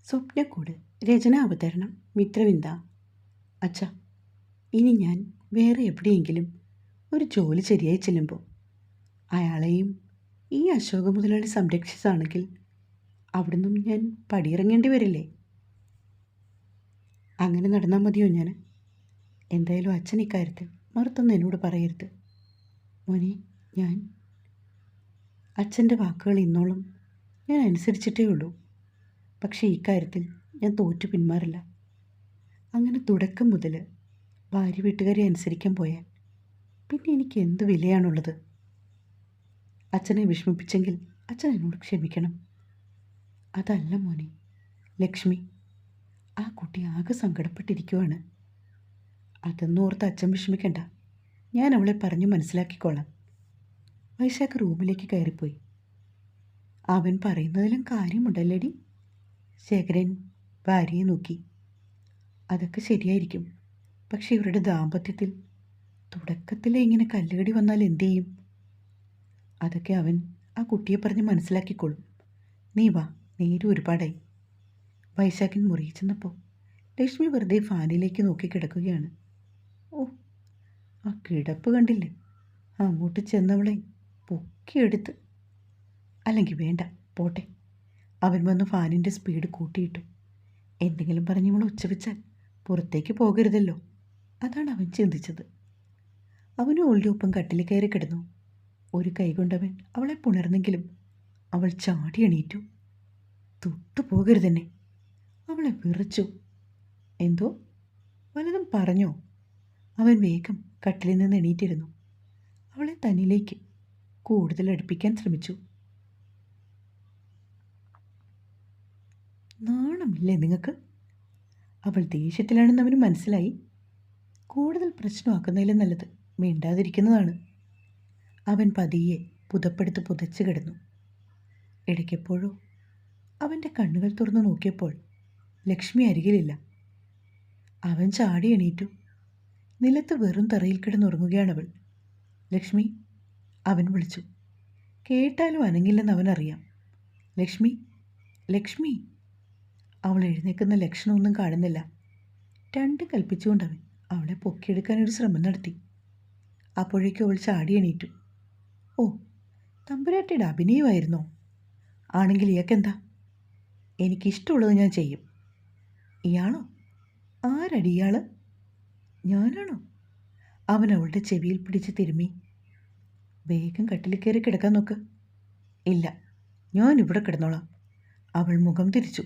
സ്വപ്നക്കൂട് രചനാ അവതരണം മിത്രവിന്ദ. അച്ഛ, ഇനി ഞാൻ വേറെ എവിടെയെങ്കിലും ഒരു ജോലി ശരിയായി ചെല്ലുമ്പോൾ അയാളെയും ഈ അശോക മുതലാളി സംരക്ഷിച്ചാണെങ്കിൽ അവിടുന്നും ഞാൻ പടിയിറങ്ങേണ്ടി വരില്ലേ? അങ്ങനെ നടന്നാൽ മതിയോ ഞാൻ? എന്തായാലും അച്ഛൻ ഇക്കാര്യത്തിൽ മറുത്തൊന്നും എന്നോട് പറയരുത് മോനെ. ഞാൻ അച്ഛൻ്റെ വാക്കുകൾ ഇന്നോളം ഞാൻ അനുസരിച്ചിട്ടേ ഉള്ളൂ. പക്ഷേ ഈ കാര്യത്തിൽ ഞാൻ തോറ്റു പിന്മാറില്ല. അങ്ങനെ തുടക്കം മുതൽ ഭാര്യ വീട്ടുകാരെ അനുസരിക്കാൻ പോയാൽ പിന്നെ എനിക്ക് എന്ത് വിലയാണുള്ളത്? അച്ഛനെ വിഷമിപ്പിച്ചെങ്കിൽ അച്ഛൻ എന്നോട് ക്ഷമിക്കണം. അതല്ല മോനെ, ലക്ഷ്മി ആ കുട്ടി ആകെ സങ്കടപ്പെട്ടിരിക്കുവാണ്. അതൊന്നും ഓർത്ത് അച്ഛൻ വിഷമിക്കണ്ട. ഞാൻ അവളെ പറഞ്ഞു മനസ്സിലാക്കിക്കോളാം. വൈശാഖ് റൂമിലേക്ക് കയറിപ്പോയി. അവൻ പറയുന്നതിലും കാര്യമുണ്ടല്ലേടി? ശേഖരൻ ഭാര്യയെ നോക്കി. അതൊക്കെ ശരിയായിരിക്കും, പക്ഷെ ഇവരുടെ ദാമ്പത്യത്തിൽ തുടക്കത്തിലെ ഇങ്ങനെ കല്ലുകടി വന്നാൽ എന്തു ചെയ്യും? അതൊക്കെ അവൻ ആ കുട്ടിയെ പറഞ്ഞ് മനസ്സിലാക്കിക്കോളും. നീ വാ, നേരെ ഒരുപാടായി. വൈശാഖൻ മുറിയിൽ ചെന്നപ്പോൾ ലക്ഷ്മി വെറുതെ ഫാനിലേക്ക് നോക്കി കിടക്കുകയാണ്. ഓ, ആ കിടപ്പ് കണ്ടില്ലേ? അങ്ങോട്ട് ചെന്നവളെ പൊക്കിയെടുത്ത്. അല്ലെങ്കിൽ വേണ്ട, പോട്ടെ. അവൻ വന്ന് ഫാനിൻ്റെ സ്പീഡ് കൂട്ടിയിട്ടു. എന്തെങ്കിലും പറഞ്ഞ് നമ്മൾ ഉച്ചവെച്ചാൽ പുറത്തേക്ക് പോകരുതല്ലോ, അതാണ് അവൻ ചിന്തിച്ചത്. അവനും അവളുടെ ഒപ്പം കട്ടിൽ കയറി കിടന്നു. ഒരു കൈ കൊണ്ടവൻ അവളെ പുണർന്നെങ്കിലും അവൾ ചാടി എണീറ്റു. തൊട്ടു പോകരുതെന്നെ. അവളെ വിറച്ചു. എന്തോ വല്ലതും പറഞ്ഞോ? അവൻ വേഗം കട്ടിലിൽ നിന്ന് എണീറ്റിരുന്നു. അവളെ തന്നിലേക്ക് കൂടുതൽ അടുപ്പിക്കാൻ ശ്രമിച്ചു. നാണമില്ലേ നിങ്ങൾക്ക്? അവൾ ദേഷ്യത്തിലാണെന്ന് അവന് മനസ്സിലായി. കൂടുതൽ പ്രശ്നമാക്കുന്നതിലും നല്ലത് മിണ്ടാതിരിക്കുന്നതാണ്. അവൻ പതിയെ പുതപ്പെടുത്ത് പുതച്ചു കിടന്നു. ഇടയ്ക്കെപ്പോഴോ അവൻ്റെ കണ്ണുകൾ തുറന്നു നോക്കിയപ്പോൾ ലക്ഷ്മി അരികിലില്ല. അവൻ ചാടി എണീറ്റു. നിലത്ത് വെറും തറയിൽ കിടന്നുറങ്ങുകയാണവൾ. ലക്ഷ്മി, അവൻ വിളിച്ചു. കേട്ടാലും അനങ്ങില്ലെന്ന് അവനറിയാം. ലക്ഷ്മി, ലക്ഷ്മി. അവൾ എഴുന്നേൽക്കുന്ന ലക്ഷണമൊന്നും കാണുന്നില്ല. രണ്ട് കൽപ്പിച്ചുകൊണ്ടവൻ അവളെ പൊക്കിയെടുക്കാനൊരു ശ്രമം നടത്തി. അപ്പോഴേക്കും അവൾ ചാടി എണീറ്റു. ഓ, തമ്പുരാട്ടിയുടെ അഭിനയമായിരുന്നോ? ആണെങ്കിൽ ഇയാൾക്കെന്താ? എനിക്കിഷ്ടമുള്ളത് ഞാൻ ചെയ്യും. ഇയാളോ? ആരടി ഇയാൾ? ഞാനാണോ? അവൻ അവളുടെ ചെവിയിൽ പിടിച്ച് തിരുമ്മി. വേഗം കട്ടിൽ കയറി കിടക്കാൻ നോക്ക്. ഇല്ല, ഞാൻ ഇവിടെ കിടന്നോളാം. അവൾ മുഖം തിരിച്ചു.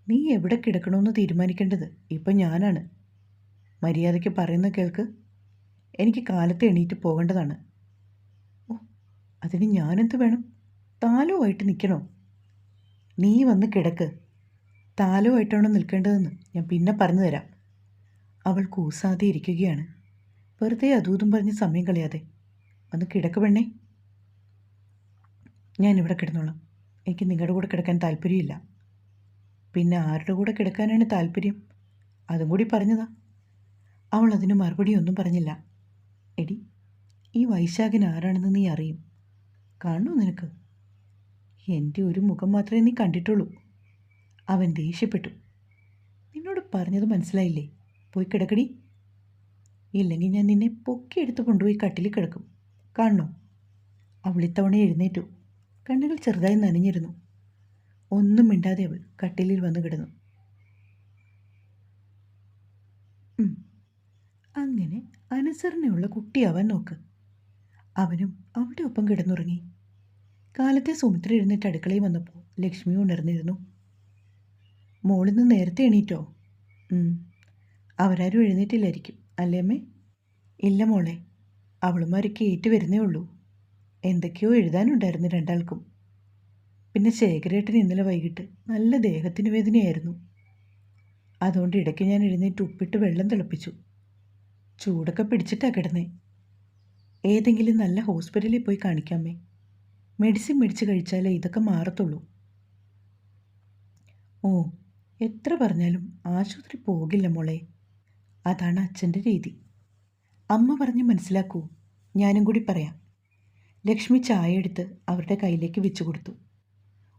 നീ എവിടെ കിടക്കണമെന്ന് തീരുമാനിക്കേണ്ടത് ഇപ്പം ഞാനാണ്. മര്യാദയ്ക്ക് പറയുന്ന കേൾക്ക്. എനിക്ക് കാലത്ത് എണീറ്റ് പോകേണ്ടതാണ്. ഓ, അതിന് ഞാനെന്ത് വേണം? താലവുമായിട്ട് നിൽക്കണോ? നീ വന്ന് കിടക്ക്. താലവുമായിട്ടാണോ നിൽക്കേണ്ടതെന്ന് ഞാൻ പിന്നെ പറഞ്ഞു തരാം. അവൾ കൂസാതെ ഇരിക്കുകയാണ്. വെറുതെ അതൂതും പറഞ്ഞ് സമയം കളയാതെ വന്ന് കിടക്ക് പെണ്ണേ. ഞാനിവിടെ കിടന്നോളാം. എനിക്ക് നിങ്ങളുടെ കൂടെ കിടക്കാൻ താല്പര്യമില്ല. പിന്നെ ആരുടെ കൂടെ കിടക്കാനാണ് താല്പര്യം? അതും കൂടി പറഞ്ഞതാ. അവൾ അതിന് മറുപടിയൊന്നും പറഞ്ഞില്ല. എടി, ഈ വൈശാഖൻ ആരാണെന്ന് നീ അറിയും. കാണൂ നിനക്ക്? എൻ്റെ ഒരു മുഖം മാത്രമേ നീ കണ്ടിട്ടുള്ളൂ. അവൻ ദേഷ്യപ്പെട്ടു. നിന്നോട് പറഞ്ഞത് മനസ്സിലായില്ലേ? പോയി കിടക്കടി. ഇല്ലെങ്കിൽ ഞാൻ നിന്നെ പൊക്കിയെടുത്ത് കൊണ്ടുപോയി കട്ടിലിൽ കിടക്കും. കാണണോ? അവൾ ഇത്തവണ എഴുന്നേറ്റു. കണ്ണുകൾ ചെറുതായി നനഞ്ഞിരുന്നു. ഒന്നും മിണ്ടാതെ അവൾ കട്ടിലിൽ വന്നു കിടന്നു. അങ്ങനെ അനുസരണയുള്ള കുട്ടിയാവാൻ നോക്ക്. അവനും അവളുടെ ഒപ്പം കിടന്നുറങ്ങി. കാലത്തെ സുമിത്ര എഴുന്നേറ്റ് അടുക്കളയിൽ വന്നപ്പോൾ ലക്ഷ്മി ഉണർന്നിരുന്നു. മോളിന്ന് നേരത്തെ എണീറ്റോ? അവരാരും എഴുന്നേറ്റില്ലായിരിക്കും അല്ലേ അമ്മേ? ഇല്ല മോളെ, അവളുമാരൊക്കെ ഏറ്റു വരുന്നേ ഉള്ളൂ. എന്തൊക്കെയോ എഴുതാനുണ്ടായിരുന്നു രണ്ടാൾക്കും. പിന്നെ ശേഖരേട്ടൻ ഇന്നലെ വൈകിട്ട് നല്ല ദേഹത്തിന് വേദനയായിരുന്നു. അതുകൊണ്ട് ഇടയ്ക്ക് ഞാൻ എഴുന്നേറ്റ് ഉപ്പിട്ട് വെള്ളം തിളപ്പിച്ചു. ചൂടൊക്കെ പിടിച്ചിട്ടാണ് കിടന്നേ. ഏതെങ്കിലും നല്ല ഹോസ്പിറ്റലിൽ പോയി കാണിക്കാമേ. മെഡിസിൻ മേടിച്ച് കഴിച്ചാലേ ഇതൊക്കെ മാറത്തുള്ളൂ. ഓ, എത്ര പറഞ്ഞാലും ആശുപത്രി പോകില്ല മോളെ. അതാണ് അച്ഛൻ്റെ രീതി. അമ്മ പറഞ്ഞ് മനസ്സിലാക്കൂ. ഞാനും കൂടി പറയാം. ലക്ഷ്മി ചായ എടുത്ത് അവരുടെ കയ്യിലേക്ക് വെച്ചു കൊടുത്തു.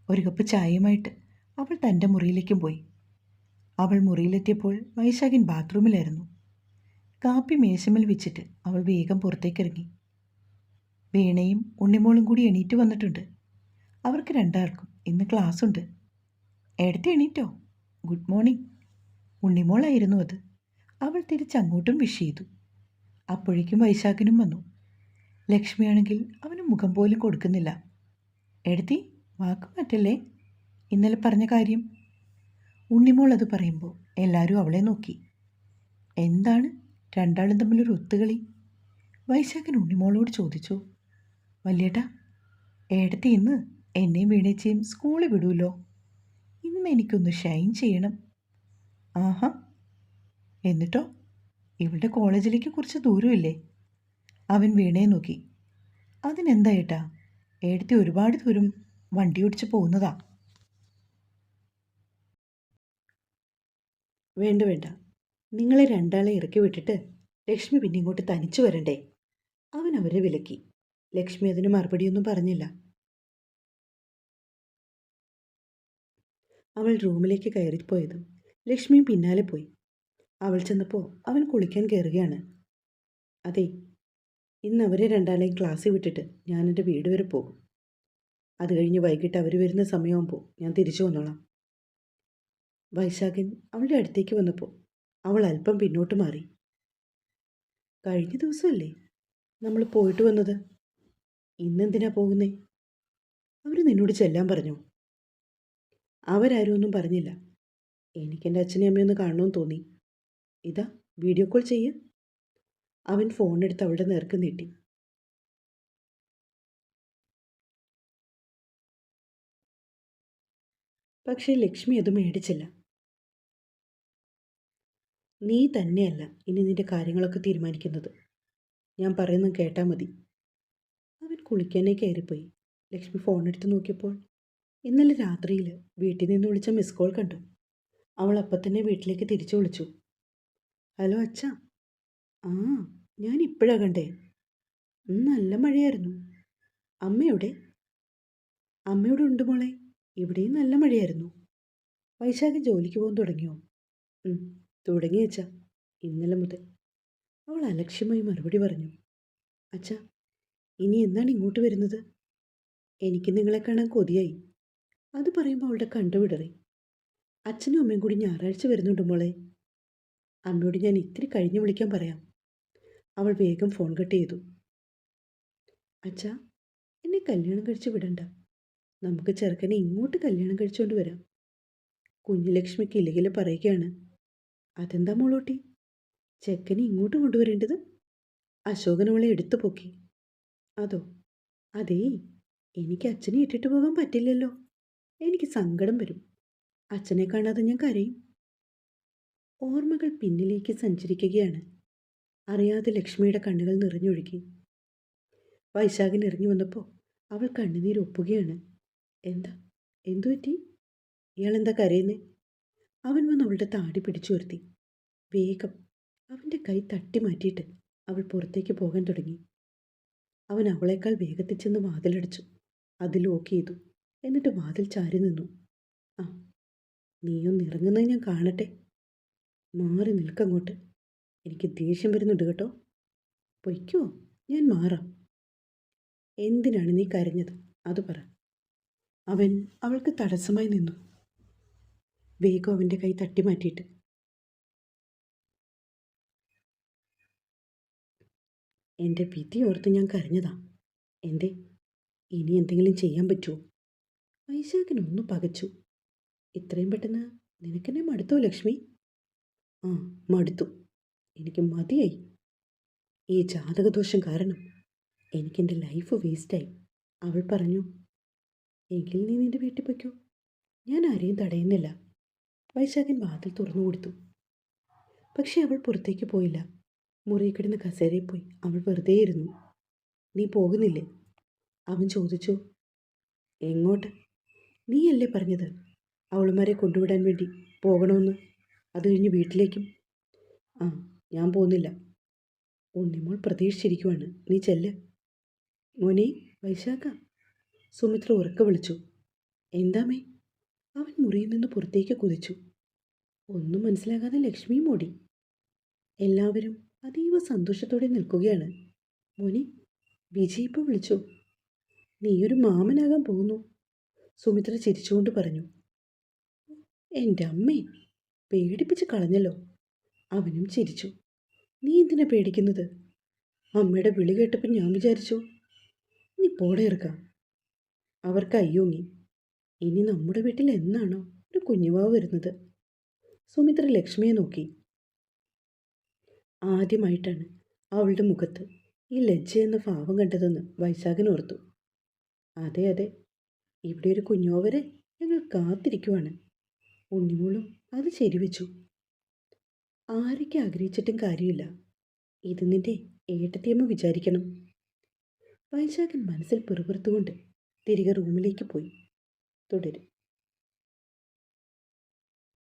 ഒരു കപ്പ് ചായയുമായിട്ട് അവൾ തൻ്റെ മുറിയിലേക്കും പോയി. അവൾ മുറിയിലെത്തിയപ്പോൾ വൈശാഖൻ ബാത്റൂമിലായിരുന്നു. കാപ്പി മേശമേൽ വെച്ചിട്ട് അവൾ വേഗം പുറത്തേക്കിറങ്ങി. വീണയും ഉണ്ണിമോളും കൂടി എണീറ്റ് വന്നിട്ടുണ്ട്. അവർക്ക് രണ്ടാൾക്കും ഇന്ന് ക്ലാസ്സുണ്ട്. എടുത്ത് എണീറ്റോ? Good morning. ഉണ്ണിമോളായിരുന്നു അത്. അവൾ തിരിച്ചങ്ങോട്ടും വിഷ് ചെയ്തു. അപ്പോഴേക്കും വൈശാഖനും വന്നു. ലക്ഷ്മിയാണെങ്കിൽ അവന് മുഖം പോലും കൊടുക്കുന്നില്ല. എടുത്തി, വാക്ക് മാറ്റല്ലേ, ഇന്നലെ പറഞ്ഞ കാര്യം. ഉണ്ണിമോൾ അത് പറയുമ്പോൾ എല്ലാവരും അവളെ നോക്കി. എന്താണ് രണ്ടാളും തമ്മിലൊരു ഒത്തുകളി? വൈശാഖൻ ഉണ്ണിമോളോട് ചോദിച്ചു. വല്യേട്ടാ, ഏടത്തി ഇന്ന് എന്നെയും വീണേച്ചയും സ്കൂളിൽ വിടുമല്ലോ. ഇന്ന് എനിക്കൊന്ന് ഷൈൻ ചെയ്യണം. ആഹാ, എന്നിട്ടോ? ഇവളുടെ കോളേജിലേക്ക് കുറച്ച് ദൂരമില്ലേ? അവൻ വീണയെ നോക്കി. അതിനെന്താ ഏട്ടാ, ഏടത്തി ഒരുപാട് ദൂരം വണ്ടി ഓടിച്ച് പോകുന്നതാ. വേണ്ട വേണ്ട, നിങ്ങളെ രണ്ടാളെ ഇറക്കി വിട്ടിട്ട് ലക്ഷ്മി പിന്നെ ഇങ്ങോട്ട് തനിച്ചു വരണ്ടേ? അവൻ അവരെ വിലക്കി. ലക്ഷ്മി അതിന് മറുപടിയൊന്നും പറഞ്ഞില്ല. അവൾ റൂമിലേക്ക് കയറിപ്പോയതും ലക്ഷ്മിയും പിന്നാലെ പോയി. അവൾ ചെന്നപ്പോൾ അവൻ കുളിക്കാൻ കയറുകയാണ്. അതെ, ഇന്ന് അവരെ രണ്ടാളെയും ക്ലാസ്സിൽ വിട്ടിട്ട് ഞാൻ എൻ്റെ വീട് വരെ പോകും. അത് കഴിഞ്ഞ് വൈകിട്ട് അവർ വരുന്ന സമയമാകുമ്പോൾ ഞാൻ തിരിച്ചു വന്നോളാം. വൈശാഖൻ അവളുടെ അടുത്തേക്ക് വന്നപ്പോൾ അവൾ അല്പം പിന്നോട്ട് മാറി. കഴിഞ്ഞ ദിവസമല്ലേ നമ്മൾ പോയിട്ട് വന്നത്? ഇന്നെന്തിനാ പോകുന്നേ? അവർ നിന്നോട് ചെല്ലാൻ പറഞ്ഞു? അവരാരും ഒന്നും പറഞ്ഞില്ല. എനിക്കെൻ്റെ അച്ഛനെയും അമ്മയൊന്ന് കാണണമെന്ന് തോന്നി. ഇതാ വീഡിയോ കോൾ ചെയ്യ്. അവൻ ഫോണെടുത്ത് അവളുടെ നേർക്ക് നീട്ടി. പക്ഷേ ലക്ഷ്മി അത് മേടിച്ചില്ല. നീ തന്നെയല്ല ഇനി നിന്റെ കാര്യങ്ങളൊക്കെ തീരുമാനിക്കുന്നത്. ഞാൻ പറയുന്നത് കേട്ടാൽ മതി. അവൻ കുളിക്കാനേ കയറിപ്പോയി. ലക്ഷ്മി ഫോണെടുത്ത് നോക്കിയപ്പോൾ ഇന്നലെ രാത്രിയിൽ വീട്ടിൽ നിന്ന് വിളിച്ച മിസ് കോൾ കണ്ടു. അവൾ അപ്പം തന്നെ വീട്ടിലേക്ക് തിരിച്ചു വിളിച്ചു. ഹലോ അച്ഛാ. ആ, ഞാൻ ഇപ്പോഴാണ് കണ്ടേ. നല്ല മഴയായിരുന്നു. അമ്മയുടെ അമ്മയോട് ഉണ്ട് മോളെ. ഇവിടെയും നല്ല മഴയായിരുന്നു. വൈശാഖൻ ജോലിക്ക് പോകാൻ തുടങ്ങിയോ? തുടങ്ങി അച്ഛാ, ഇന്നലെ മുതൽ. അവൾ അലക്ഷ്യമായി മറുപടി പറഞ്ഞു. അച്ഛാ, ഇനി എന്നാണ് ഇങ്ങോട്ട് വരുന്നത്? എനിക്ക് നിങ്ങളെ കാണാൻ കൊതിയായി. അത് പറയുമ്പോൾ അവളുടെ കണ്ടുവിടറി. അച്ഛനും അമ്മയും കൂടി ഞായറാഴ്ച വരുന്നുണ്ട് മോളെ. അമ്മയോട് ഞാൻ ഇത്തിരി കഴിഞ്ഞ് വിളിക്കാൻ പറയാം. അവൾ വേഗം ഫോൺ കട്ട് ചെയ്തു. അച്ഛാ, എന്നെ കല്യാണം കഴിച്ച് വിടണ്ട. നമുക്ക് ചെറുക്കനെ ഇങ്ങോട്ട് കല്യാണം കഴിച്ചുകൊണ്ട് വരാം. കുഞ്ഞുലക്ഷ്മി കിലുകില് പറയുകയാണ്. അതെന്താ മോളൂട്ടി, ചെക്കനെ ഇങ്ങോട്ട് കൊണ്ടുവരേണ്ടത്? അശോകൻ അവളെ എടുത്തു പൊക്കി. അതോ? അതേ, എനിക്ക് അച്ഛനെ ഇട്ടിട്ട് പോകാൻ പറ്റില്ലല്ലോ. എനിക്ക് സങ്കടം വരും. അച്ഛനെ കാണാതെ ഞാൻ കരയും. ഓർമ്മകൾ പിന്നിലേക്ക് സഞ്ചരിക്കുകയാണ്. അറിയാതെ ലക്ഷ്മിയുടെ കണ്ണുകൾ നിറഞ്ഞൊഴുകി. വൈശാഖൻ ഇറങ്ങി വന്നപ്പോൾ അവൾ കണ്ണുനീരൊപ്പുകയാണ്. എന്താ, എന്തു പറ്റി? ഇയാളെന്താ കരയുന്നേ? അവൻ വന്ന് അവളുടെ താടി പിടിച്ചു വരുത്തി. വേഗം അവൻ്റെ കൈ തട്ടി മാറ്റിയിട്ട് അവൾ പുറത്തേക്ക് പോകാൻ തുടങ്ങി. അവൻ അവളേക്കാൾ വേഗത്തിൽ ചെന്ന് വാതിലടച്ചു. അത് ലോക്ക് ചെയ്തു. എന്നിട്ട് വാതിൽ ചാരി നിന്നു. ആ, നീയൊന്ന് ഇറങ്ങുന്നത് ഞാൻ കാണട്ടെ. മാറി നിൽക്കങ്ങോട്ട്. എനിക്ക് ദേഷ്യം വരുന്നുണ്ട് കേട്ടോ. പൊയ്ക്കോ, ഞാൻ മാറാം. എന്തിനാണ് നീ കരഞ്ഞത്? അത് പറ. അവൻ അവൾക്ക് തടസ്സമായി നിന്നു. വേഗം അവൻ്റെ കൈ തട്ടി മാറ്റിയിട്ട്. എൻ്റെ വിധി ഓർത്ത് ഞാൻ കരഞ്ഞതാ. എന്തേ, ഇനി എന്തെങ്കിലും ചെയ്യാൻ പറ്റുമോ? വൈശാഖനൊന്നു പകച്ചു. ഇത്രയും പെട്ടെന്ന് നിനക്കെന്നെ മടുത്തോ ലക്ഷ്മി? ആ, മടുത്തു. എനിക്ക് മതിയായി. ഈ ജാതകദോഷം കാരണം എനിക്കെൻ്റെ ലൈഫ് വേസ്റ്റായി. അവൾ പറഞ്ഞു. എങ്കിൽ നീ നിൻ്റെ വീട്ടിൽ പൊയ്ക്കോ. ഞാൻ ആരെയും തടയുന്നില്ല. വൈശാഖൻ വാതിൽ തുറന്നു കൊടുത്തു. പക്ഷെ അവൾ പുറത്തേക്ക് പോയില്ല. മുറിയിൽ കിടന്ന് കസേരയിൽ പോയി അവൾ വെറുതെ ഇരുന്നു. നീ പോകുന്നില്ലേ? അവൻ ചോദിച്ചു. എങ്ങോട്ട്? നീയല്ലേ പറഞ്ഞത് അവളുമാരെ കൊണ്ടുവിടാൻ വേണ്ടി പോകണമെന്ന്? അത് കഴിഞ്ഞ് വീട്ടിലേക്കും. ആ, ഞാൻ പോകുന്നില്ല. ഉണ്ണിമോൾ പ്രതീക്ഷിച്ചിരിക്കുവാണ്. നീ ചെല്ല്. മോനെ വൈശാഖ, സുമിത്ര ഉറക്കെ വിളിച്ചു. എന്താമേ? അവൻ മുറിയിൽ നിന്ന് പുറത്തേക്ക് കുതിച്ചു. ഒന്നും മനസ്സിലാകാതെ ലക്ഷ്മിയും ഓടി. എല്ലാവരും അതീവ സന്തോഷത്തോടെ നിൽക്കുകയാണ്. മോനെ, വിജയ് ഇപ്പോൾ വിളിച്ചു. നീയൊരു മാമനാകാൻ പോകുന്നു, സുമിത്ര ചിരിച്ചുകൊണ്ട് പറഞ്ഞു. എൻ്റെ അമ്മേ, പേടിപ്പിച്ച് കളഞ്ഞല്ലോ. അവനും ചിരിച്ചു. നീ എന്തിനാ പേടിക്കുന്നത്? അമ്മയുടെ വിളി കേട്ടപ്പോൾ ഞാൻ വിചാരിച്ചു നീ പോടെ ഇറക്കാം. അവർ കയ്യോങ്ങി. ഇനി നമ്മുടെ വീട്ടിൽ എന്നാണോ ഒരു കുഞ്ഞുവാവ് വരുന്നത്? സുമിത്ര ലക്ഷ്മിയെ നോക്കി. ആദ്യമായിട്ടാണ് അവളുടെ മുഖത്ത് ഈ ലജ്ജ എന്ന ഭാവം കണ്ടതെന്ന് വൈശാഖൻ ഓർത്തു. അതെ അതെ, ഇവിടെ ഒരു കുഞ്ഞോവരെ ഞങ്ങൾ കാത്തിരിക്കുവാണ്. ഉണ്ണിമോളും അത് ശരിവെച്ചു. ആരൊക്കെ ആഗ്രഹിച്ചിട്ടും കാര്യമില്ല, ഇത് നിന്റെ ഏട്ടത്തിയമ്മ വിചാരിക്കണം. വൈശാഖൻ മനസ്സിൽ പിറുപിറുത്തുകൊണ്ട് തിരികെ റൂമിലേക്ക് പോയി. തുടരും.